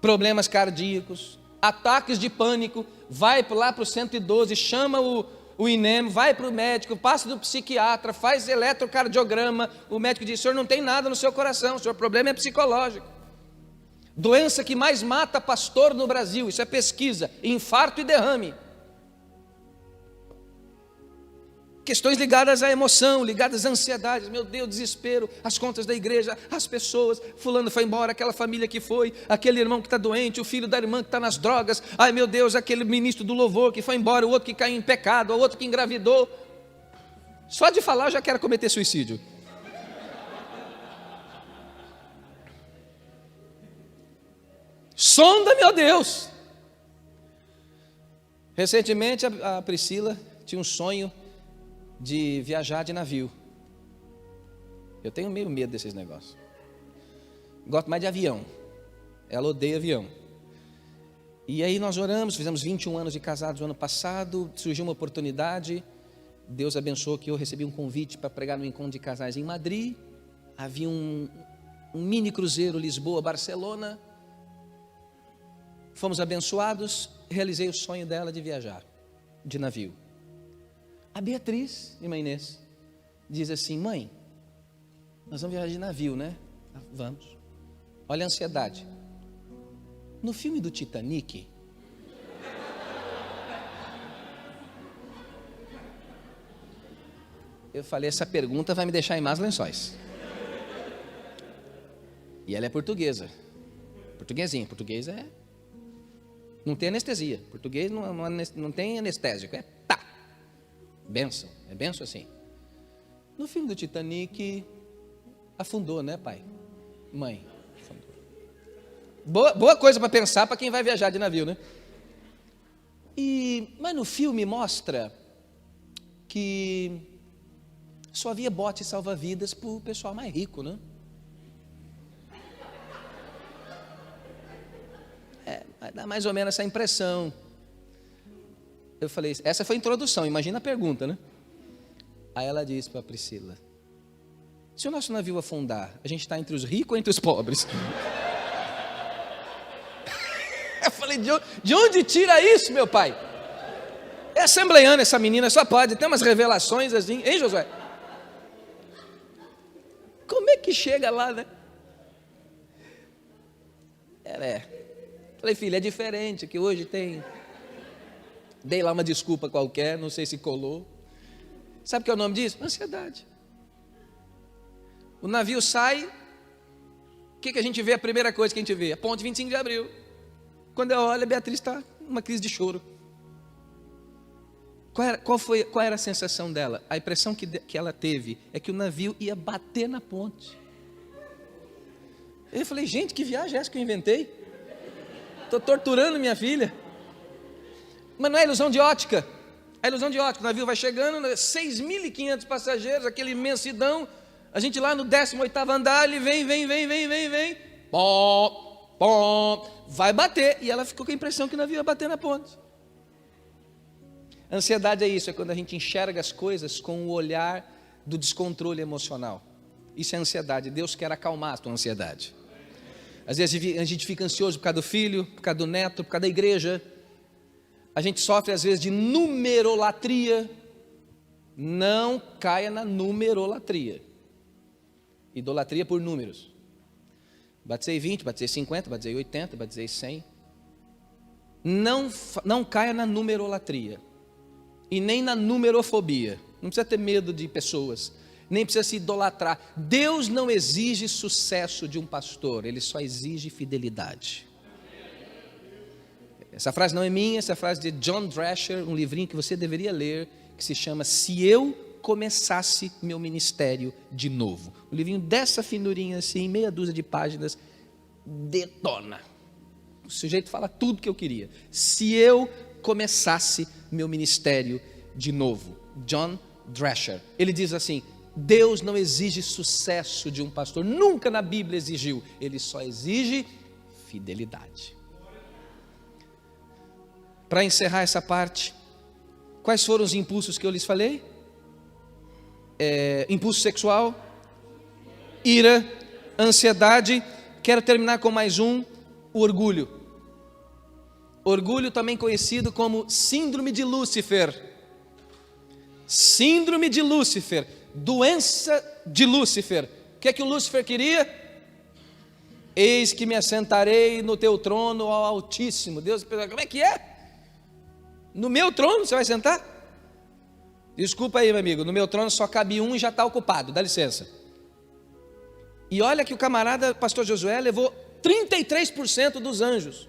problemas cardíacos, ataques de pânico. Vai lá para o 112, chama o INEM, vai para o médico, passa do psiquiatra, faz eletrocardiograma. O médico diz: o senhor não tem nada no seu coração, o seu problema é psicológico. Doença que mais mata pastor no Brasil, isso é pesquisa: infarto e derrame. Questões ligadas à emoção, ligadas à ansiedade. Meu Deus, desespero, as contas da igreja, as pessoas, fulano foi embora, aquela família que foi, aquele irmão que está doente, o filho da irmã que está nas drogas, ai meu Deus, aquele ministro do louvor que foi embora, o outro que caiu em pecado, o outro que engravidou. Só de falar eu já quero cometer suicídio. Sonda, meu Deus. Recentemente a Priscila tinha um sonho de viajar de navio. Eu tenho meio medo desses negócios. Gosto mais de avião. Ela odeia avião. E aí nós oramos, fizemos 21 anos de casados no ano passado, surgiu uma oportunidade, Deus abençoou que eu recebi um convite para pregar no encontro de casais em Madrid. Havia um mini cruzeiro Lisboa-Barcelona. Fomos abençoados, realizei o sonho dela de viajar de navio. A Beatriz, irmã Inês, diz assim: mãe, nós vamos viajar de navio, né? Vamos. Olha a ansiedade. No filme do Titanic, eu falei, essa pergunta vai me deixar em más lençóis. E ela é portuguesa. Portuguesinha, português é... não tem anestesia. Português não tem anestésico, é tá. Bênção, é bênção assim. No filme do Titanic, afundou, né, pai? Mãe, afundou. Boa coisa para pensar para quem vai viajar de navio, né? Mas no filme mostra que só havia bote salva-vidas para o pessoal mais rico, né? Dá mais ou menos essa impressão. Eu falei, essa foi a introdução, imagina a pergunta, né? Aí ela disse para a Priscila: se o nosso navio afundar, a gente está entre os ricos ou entre os pobres? Eu falei, de onde tira isso, meu pai? É assembleiana essa menina, só pode, tem umas revelações assim, hein, Josué? Como é que chega lá, né? Falei, filha, é diferente, que hoje tem... Dei lá uma desculpa qualquer, não sei se colou. Sabe o que é o nome disso? Ansiedade. O navio sai, o que a gente vê? A primeira coisa que a gente vê, a ponte 25 de abril. Quando eu olho, a Beatriz está numa crise de choro. Qual era a sensação dela? A impressão que ela teve é que o navio ia bater na ponte. Eu falei, gente, que viagem é essa que eu inventei? Estou torturando minha filha. Mas não é ilusão de ótica. É ilusão de ótica. O navio vai chegando, 6.500 passageiros, aquela imensidão. A gente lá no 18º andar, ele vem. Pom, vai bater. E ela ficou com a impressão que o navio ia bater na ponte. Ansiedade é isso, é quando a gente enxerga as coisas com o olhar do descontrole emocional. Isso é ansiedade. Deus quer acalmar a tua ansiedade. Às vezes a gente fica ansioso por causa do filho, por causa do neto, por causa da igreja. A gente sofre às vezes de numerolatria. Não caia na numerolatria. Idolatria por números. Batizei 20, batizei 50, batizei 80, batizei 100. Não caia na numerolatria. E nem na numerofobia. Não precisa ter medo de pessoas. Nem precisa se idolatrar. Deus não exige sucesso de um pastor. Ele só exige fidelidade. Essa frase não é minha, essa frase é de John Drescher, um livrinho que você deveria ler, que se chama Se Eu Começasse Meu Ministério de Novo. Um livrinho dessa finurinha assim, meia dúzia de páginas, detona. O sujeito fala tudo que eu queria. Se eu começasse meu ministério de novo. John Drescher. Ele diz assim, Deus não exige sucesso de um pastor, nunca na Bíblia exigiu, Ele só exige fidelidade. Para encerrar essa parte, quais foram os impulsos que eu lhes falei? Impulso sexual, ira, ansiedade. Quero terminar com mais um, o orgulho. Orgulho também conhecido como síndrome de Lúcifer. Síndrome de Lúcifer, doença de Lúcifer. O que é que o Lúcifer queria? Eis que me assentarei no teu trono, ó Altíssimo. Deus, como é que é? No meu trono você vai sentar? Desculpa aí, meu amigo, no meu trono só cabe um e já está ocupado, dá licença. E olha que o camarada, pastor Josué, levou 33% dos anjos.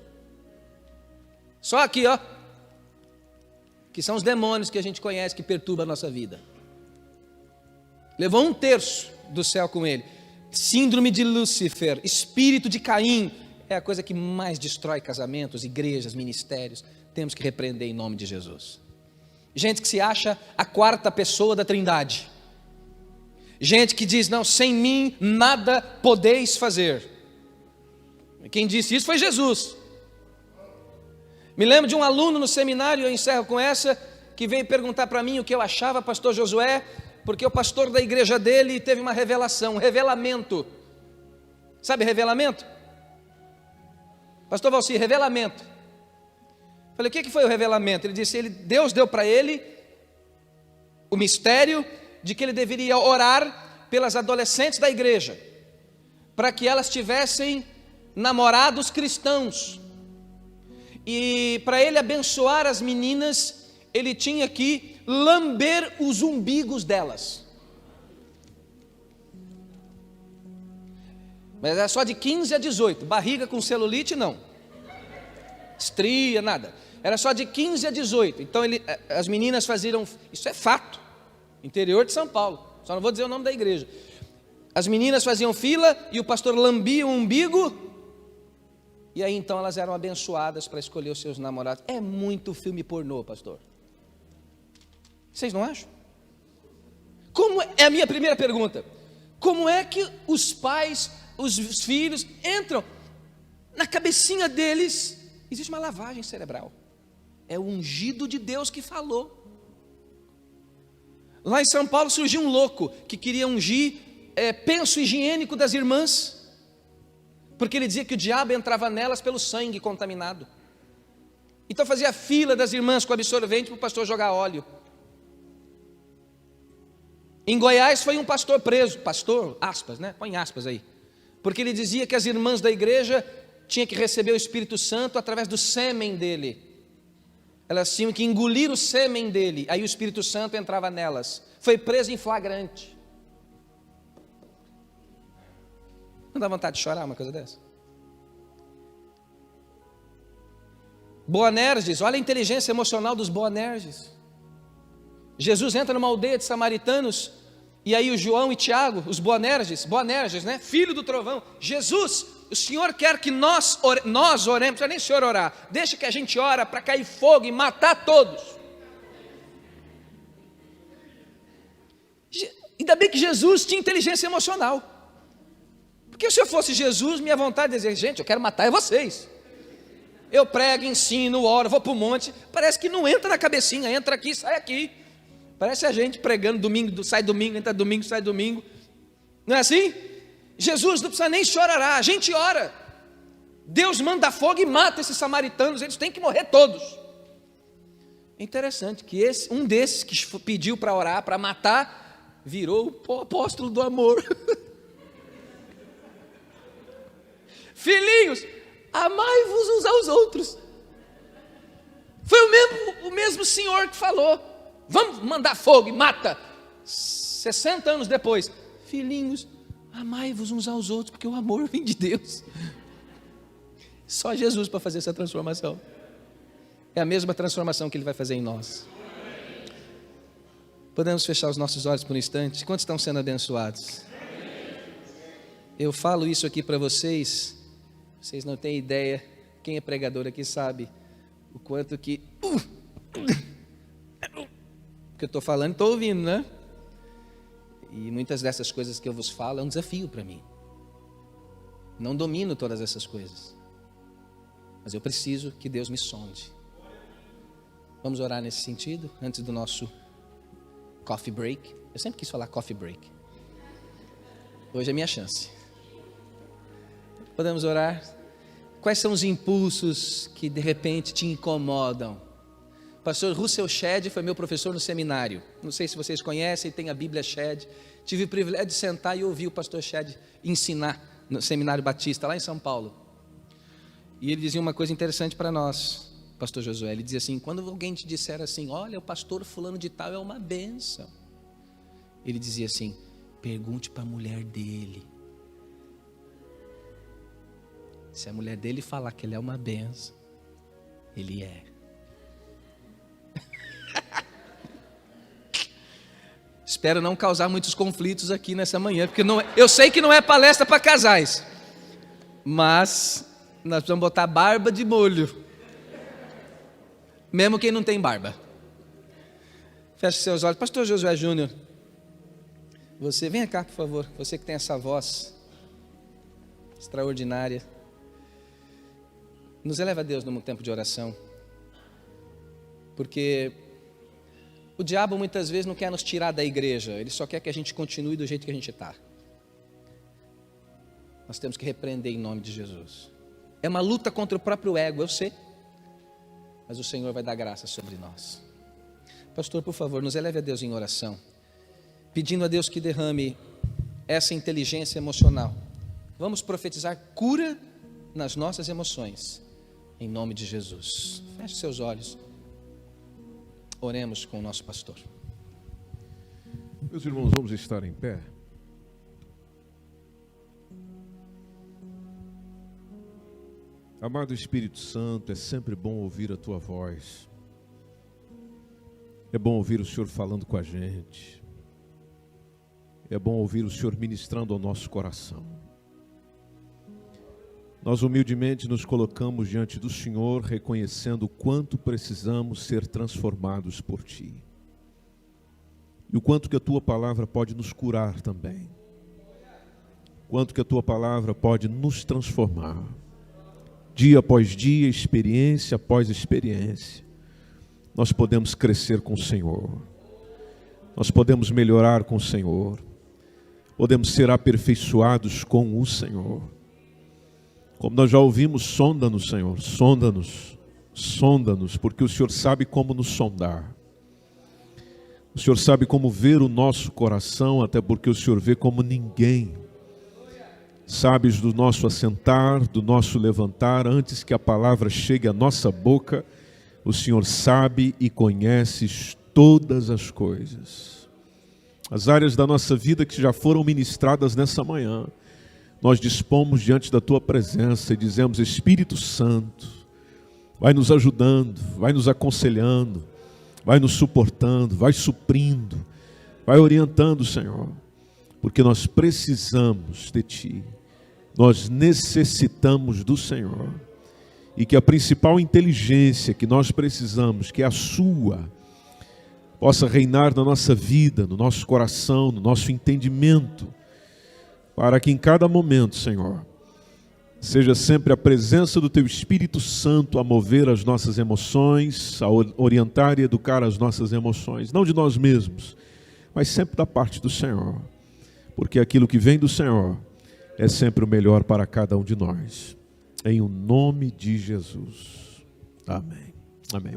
Só aqui, ó, que são os demônios que a gente conhece, que perturbam a nossa vida. Levou 1/3 do céu com ele. Síndrome de Lúcifer, espírito de Caim, é a coisa que mais destrói casamentos, igrejas, ministérios. Temos que repreender em nome de Jesus. Gente que se acha a quarta pessoa da Trindade. Gente que diz, não, sem mim nada podeis fazer. Quem disse isso foi Jesus. Me lembro de um aluno no seminário, eu encerro com essa, que veio perguntar para mim o que eu achava, pastor Josué, porque o pastor da igreja dele teve uma revelação, um revelamento. Sabe revelamento? Pastor Valci, revelamento. Falei, o que foi o revelamento? Ele disse, Deus deu para ele o mistério de que ele deveria orar pelas adolescentes da igreja, para que elas tivessem namorados cristãos. E para ele abençoar as meninas, ele tinha que lamber os umbigos delas. Mas era só de 15 a 18, barriga com celulite não, estria, nada. Era só de 15 a 18, então as meninas faziam, isso é fato, interior de São Paulo, só não vou dizer o nome da igreja. As meninas faziam fila e o pastor lambia o umbigo, e aí então elas eram abençoadas para escolher os seus namorados. É muito filme pornô, pastor. Vocês não acham? É a minha primeira pergunta. Como é que os pais, os filhos entram na cabecinha deles? Existe uma lavagem cerebral. É o ungido de Deus que falou. Lá em São Paulo surgiu um louco que queria ungir penso higiênico das irmãs, porque ele dizia que o diabo entrava nelas pelo sangue contaminado. Então fazia fila das irmãs com absorvente para o pastor jogar óleo. Em Goiás foi um pastor preso, pastor, aspas, né? Põe aspas aí, porque ele dizia que as irmãs da igreja tinham que receber o Espírito Santo através do sêmen dele. Elas tinham que engolir o sêmen dele, aí o Espírito Santo entrava nelas. Foi preso em flagrante. Não dá vontade de chorar uma coisa dessa? Boanerges, olha a inteligência emocional dos Boanerges. Jesus entra numa aldeia de samaritanos, e aí o João e Tiago, os Boanerges, né? Filho do trovão. Jesus, o Senhor quer que nós oremos, não precisa nem o Senhor orar, deixa que a gente ora para cair fogo e matar todos. Ainda bem que Jesus tinha inteligência emocional, porque se eu fosse Jesus, minha vontade é dizer, gente, eu quero matar vocês. Eu prego, ensino, oro, vou para o monte, parece que não entra na cabecinha, entra aqui, sai aqui. Parece a gente pregando domingo, sai domingo, entra domingo, sai domingo. Não é assim? Jesus não precisa nem chorar, a gente ora. Deus manda fogo e mata esses samaritanos, eles têm que morrer todos. É interessante que um desses que pediu para orar, para matar, virou o apóstolo do amor. Filhinhos, amai-vos uns aos outros. Foi o mesmo Senhor que falou. Vamos mandar fogo e mata. 60 anos depois, filhinhos, amai-vos uns aos outros, porque o amor vem de Deus. Só Jesus para fazer essa transformação. É a mesma transformação que Ele vai fazer em nós. Podemos fechar os nossos olhos por um instante? Quantos estão sendo abençoados? Eu falo isso aqui para vocês, vocês não têm ideia, quem é pregador aqui sabe o quanto que que eu estou falando, estou ouvindo, né? E muitas dessas coisas que eu vos falo é um desafio para mim. Não domino todas essas coisas, mas eu preciso que Deus me sonde. Vamos orar nesse sentido, antes do nosso coffee break. Eu sempre quis falar coffee break. Hoje é minha chance. Podemos orar? Quais são os impulsos que de repente te incomodam? Pastor Russell Shedd foi meu professor no seminário. Não sei se vocês conhecem, tem a Bíblia Shedd. Tive o privilégio de sentar e ouvir o pastor Shedd ensinar no Seminário Batista, lá em São Paulo. E ele dizia uma coisa interessante para nós, pastor Josué. Ele dizia assim, quando alguém te disser assim, olha, o pastor fulano de tal é uma bênção. Ele dizia assim, pergunte para a mulher dele. Se a mulher dele falar que ele é uma bênção, ele é. Espero não causar muitos conflitos aqui nessa manhã, porque eu sei que não é palestra para casais, mas nós precisamos botar barba de molho, mesmo quem não tem barba. Feche seus olhos. Pastor Josué Júnior, você, venha cá por favor, você que tem essa voz extraordinária, nos eleva a Deus num tempo de oração, porque o diabo muitas vezes não quer nos tirar da igreja, ele só quer que a gente continue do jeito que a gente está. Nós temos que repreender em nome de Jesus. É uma luta contra o próprio ego, eu sei, mas o Senhor vai dar graça sobre nós. Pastor, por favor, nos eleve a Deus em oração, pedindo a Deus que derrame essa inteligência emocional. Vamos profetizar cura nas nossas emoções, em nome de Jesus. Feche seus olhos. Oremos com o nosso pastor. Meus irmãos, vamos estar em pé. Amado Espírito Santo, é sempre bom ouvir a Tua voz. É bom ouvir o Senhor falando com a gente. É bom ouvir o Senhor ministrando ao nosso coração. Nós humildemente nos colocamos diante do Senhor, reconhecendo o quanto precisamos ser transformados por Ti. E o quanto que a Tua palavra pode nos curar também. O quanto que a Tua palavra pode nos transformar. Dia após dia, experiência após experiência, nós podemos crescer com o Senhor. Nós podemos melhorar com o Senhor. Podemos ser aperfeiçoados com o Senhor. Como nós já ouvimos, sonda-nos, Senhor, sonda-nos, sonda-nos, porque o Senhor sabe como nos sondar. O Senhor sabe como ver o nosso coração, até porque o Senhor vê como ninguém. Sabes do nosso assentar, do nosso levantar, antes que a palavra chegue à nossa boca, o Senhor sabe e conheces todas as coisas. As áreas da nossa vida que já foram ministradas nessa manhã, nós dispomos diante da Tua presença e dizemos: Espírito Santo, vai nos ajudando, vai nos aconselhando, vai nos suportando, vai suprindo, vai orientando, Senhor, porque nós precisamos de Ti, nós necessitamos do Senhor, e que a principal inteligência que nós precisamos, que é a Sua, possa reinar na nossa vida, no nosso coração, no nosso entendimento, para que em cada momento, Senhor, seja sempre a presença do Teu Espírito Santo a mover as nossas emoções, a orientar e educar as nossas emoções, não de nós mesmos, mas sempre da parte do Senhor, porque aquilo que vem do Senhor é sempre o melhor para cada um de nós. Em o nome de Jesus. Amém. Amém.